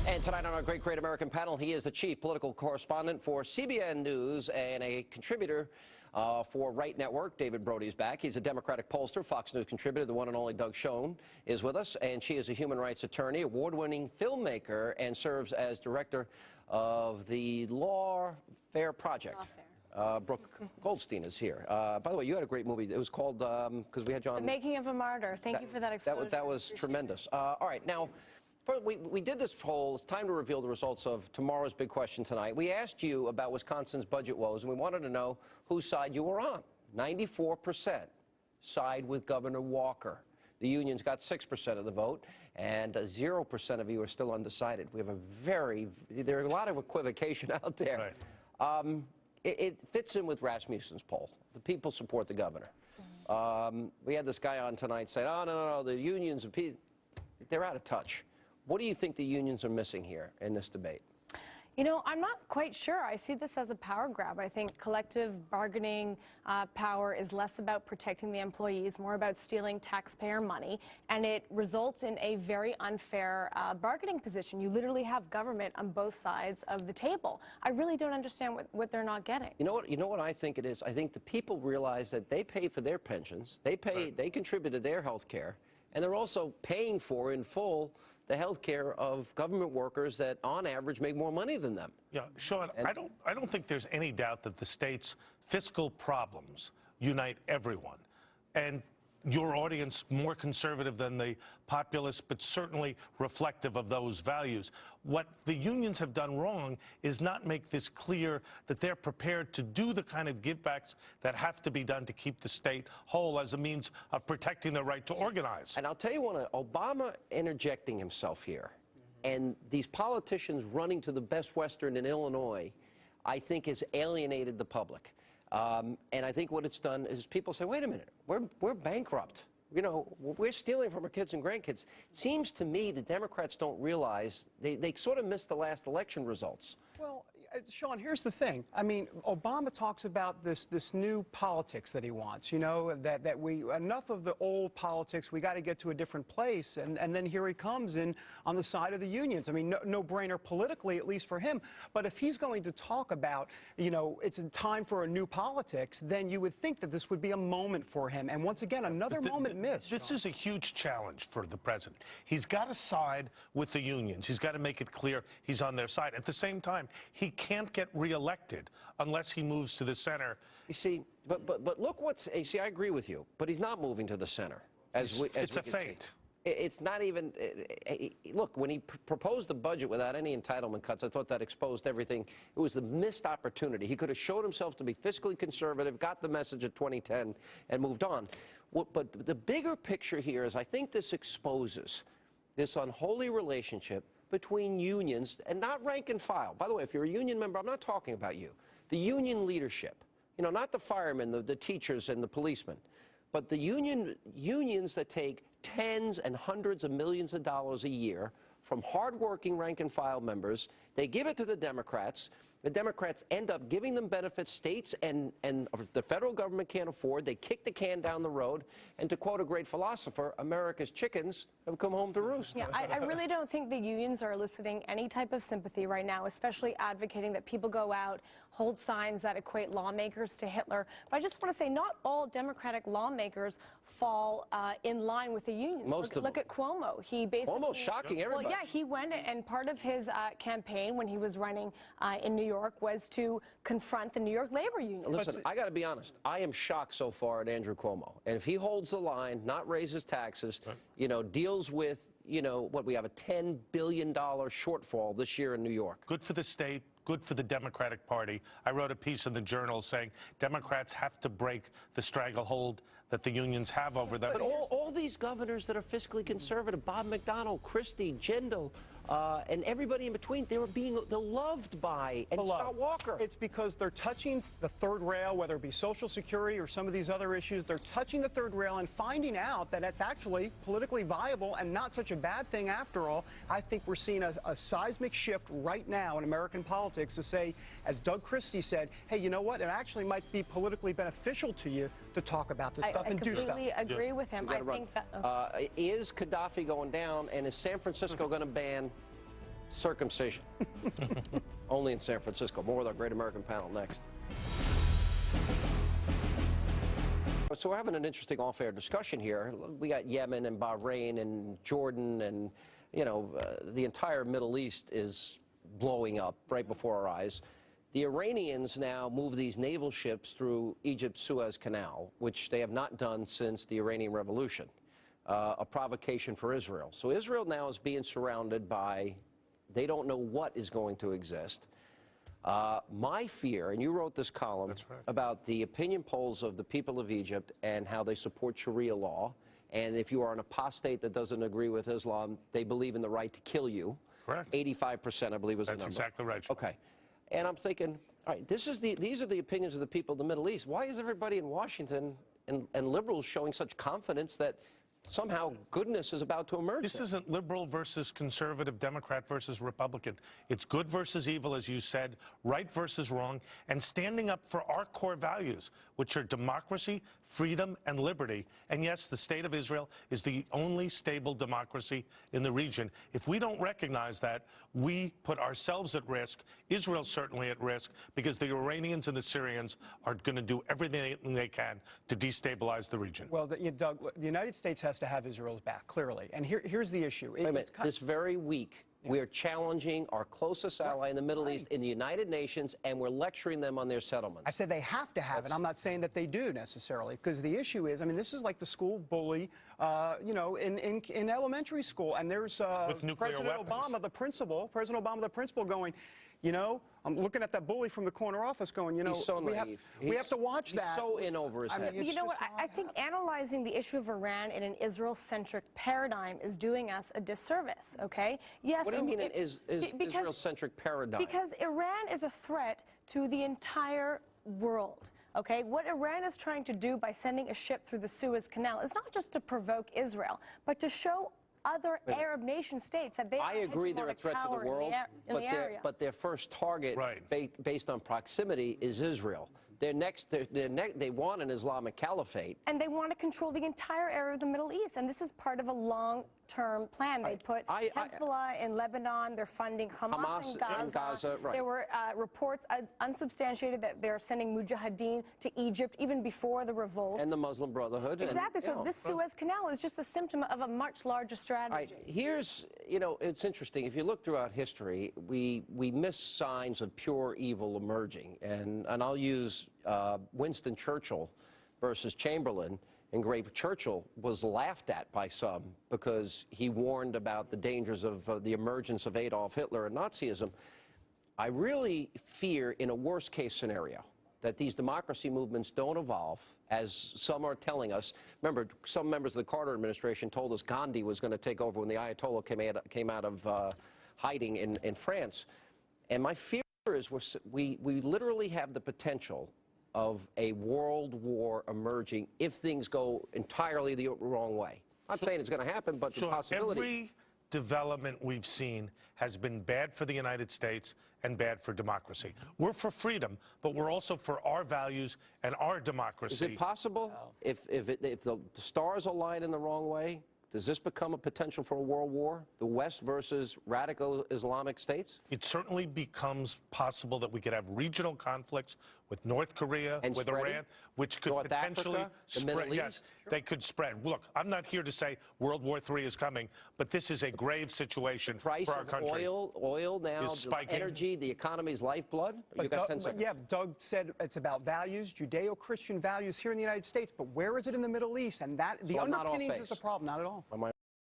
And tonight on our Great American panel, he is the chief political correspondent for CBN News and a contributor for Right Network. David Brody is back. He's a Democratic pollster, Fox News contributor. The one and only Schoen is with us, and she is a human rights attorney, award-winning filmmaker, and serves as director of the Lawfare Project. Brooke Goldstein is here. By the way, you had a great movie. It was called, because we had you on... The Making of a Martyr. Thank you for that exposure. That was tremendous. All right, now... We did this poll. It's time to reveal the results of tomorrow's big question tonight. We asked you about Wisconsin's budget woes, and we wanted to know whose side you were on. 94% side with Governor Walker. The unions got 6% of the vote, and 0% of you are still undecided. We have there are a lot of equivocation out there. Right. It fits in with Rasmussen's poll. The people support the governor. We had this guy on tonight saying, oh, no, the unions, they're out of touch. What do you think the unions are missing here in this debate? You know, I'm not quite sure. I see this as a power grab. I think collective bargaining power is less about protecting the employees, more about stealing taxpayer money, and it results in a very unfair bargaining position. You literally have government on both sides of the table. I really don't understand what they're not getting. You know what I think it is? I think the people realize that they pay for their pensions, they contribute to their health care, and they're also paying for in full the health care of government workers that, on average, make more money than them. Yeah, Sean, I don't think there's any doubt that the state's fiscal problems unite everyone. And your audience, more conservative than the populace, but certainly reflective of those values. What the unions have done wrong is not make this clear that they're prepared to do the kind of givebacks that have to be done to keep the state whole as a means of protecting the right to organize. And I'll tell you one, Obama interjecting himself here, and these politicians running to the Best Western in Illinois, I think has alienated the public. And I think what it's done is people say, wait a minute, we're bankrupt. You know, we're stealing from our kids and grandkids. It seems to me the Democrats don't realize they sort of missed the last election results. Well, Sean, here's the thing. I mean, Obama talks about this new politics that he wants, you know, that enough of the old politics, we got to get to a different place, and then here he comes in on the side of the unions. I mean, no brainer politically, at least for him, but if he's going to talk about, you know, it's a time for a new politics, then you would think that this would be a moment for him, and once again, another moment missed. This is a huge challenge for the president. He's got to side with the unions. He's got to make it clear he's on their side. At the same time, he can't get reelected unless he moves to the center. You see, but look I agree with you, but he's not moving to the center. It's a feint. It's not even, look, when he proposed the budget without any entitlement cuts, I thought that exposed everything. It was the missed opportunity. He could have showed himself to be fiscally conservative, got the message at 2010, and moved on. But the bigger picture here is I think this exposes this unholy relationship between unions and not rank and file. By the way, if you're a union member, I'm not talking about you. The union leadership, you know, not the firemen, the teachers and the policemen, but the unions that take tens and hundreds of millions of dollars a year from hardworking rank and file members. They give it to the Democrats. The Democrats end up giving them benefits states and the federal government can't afford. They kick the can down the road. And to quote a great philosopher, America's chickens have come home to roost. Yeah, I really don't think the unions are eliciting any type of sympathy right now, especially advocating that people go out, hold signs that equate lawmakers to Hitler. But I just want to say not all Democratic lawmakers fall in line with the unions. Look at Cuomo. He basically... Cuomo's shocking everybody. Well, yeah, he went, and part of his campaign when he was running in New York was to confront the New York labor union. Listen, I got to be honest. I am shocked so far at Andrew Cuomo. And if he holds the line, not raises taxes, you know, deals with, you know, what, we have a $10 billion shortfall this year in New York. Good for the state. Good for the Democratic Party. I wrote a piece in the Journal saying Democrats have to break the stranglehold that the unions have over them. But all these governors that are fiscally conservative, Bob McDonnell, Christie, Jindal, and everybody in between, they're loved by Scott Walker. It's because they're touching the third rail, whether it be Social Security or some of these other issues. They're touching the third rail and finding out that it's actually politically viable and not such a bad thing after all. I think we're seeing a seismic shift right now in American politics to say, as Doug Christie said, hey, you know what? It actually might be politically beneficial to you to talk about this stuff and do stuff. I completely agree with him. I think that... Is Gaddafi going down, and is San Francisco going to ban Circumcision. Only in San Francisco. More with our Great American Panel next. So we're having an interesting off-air discussion here. We got Yemen and Bahrain and Jordan and, you know, the entire Middle East is blowing up right before our eyes. The Iranians now move these naval ships through Egypt's Suez Canal, which they have not done since the Iranian Revolution, a provocation for Israel. So Israel now is being surrounded by, they don't know what is going to exist. My fear, and you wrote this column about the opinion polls of the people of Egypt and how they support Sharia law, and if you are an apostate that doesn't agree with Islam, they believe in the right to kill you. Correct. 85%, I believe, was the number. That's exactly right. Okay. And I'm thinking, all right, these are the opinions of the people of the Middle East. Why is everybody in Washington and liberals showing such confidence that somehow goodness is about to emerge? This isn't liberal versus conservative, Democrat versus Republican. It's good versus evil, as you said, right versus wrong, and standing up for our core values, which are democracy, freedom, and liberty. And yes, the state of Israel is the only stable democracy in the region. If we don't recognize that, we put ourselves at risk, Israel certainly at risk, because the Iranians and the Syrians are going to do everything they can to destabilize the region. Well, Doug, the United States has to have Israel's back, clearly. And here's the issue. Wait a minute. This very week, we are challenging our closest ally in the Middle East in the United Nations, and we're lecturing them on their settlements. I said they have to have it. I'm not saying that they do necessarily, because the issue is, I mean, this is like the school bully, you know, in elementary school, and there's with nuclear President weapons. Obama, the principal, going, you know, I'm looking at that bully from the corner office going, you know, He's so we have to watch that. He's so in over his head. You know what? I think analyzing the issue of Iran in an Israel-centric paradigm is doing us a disservice, okay? Yes. What do you mean an Israel-centric paradigm? Because Iran is a threat to the entire world. Okay, what Iran is trying to do by sending a ship through the Suez Canal is not just to provoke Israel, but to show other Arab nation states that they are I agree they're a threat to the world, but their first target, based on proximity, is Israel. They want an Islamic caliphate. And they want to control the entire area of the Middle East, and this is part of a long-term plan. They put Hezbollah in Lebanon, they're funding Hamas in Gaza. There were reports, unsubstantiated, that they're sending mujahideen to Egypt even before the revolt. And the Muslim Brotherhood. Exactly, so this Suez Canal is just a symptom of a much larger strategy. Here's, you know, it's interesting. If you look throughout history, we miss signs of pure evil emerging. And I'll use Winston Churchill versus Chamberlain. And Great Churchill was laughed at by some because he warned about the dangers of the emergence of Adolf Hitler and Nazism. I really fear, in a worst-case scenario, that these democracy movements don't evolve, as some are telling us. Remember, some members of the Carter administration told us Gandhi was going to take over when the Ayatollah came out of hiding in France. And my fear is we literally have the potential of a world war emerging if things go entirely the wrong way. I'm not saying it's going to happen, but the possibility. Every development we've seen has been bad for the United States and bad for democracy. We're for freedom, but we're also for our values and our democracy. Is it possible, if the stars align in the wrong way, does this become a potential for a world war? The West versus radical Islamic states? It certainly becomes possible that we could have regional conflicts with North Korea, and with spreading? Iran, which could North potentially Africa, the spread. Middle Yes, East? they could spread. Look, I'm not here to say World War III is coming, but this is a grave situation for our country. Price of oil now, is spiking. Energy, the economy's lifeblood. You got 10 seconds. Yeah, Doug said it's about values, Judeo-Christian values here in the United States, but where is it in the Middle East? And that the So I'm not underpinnings off is the base. problem, not at all. Am I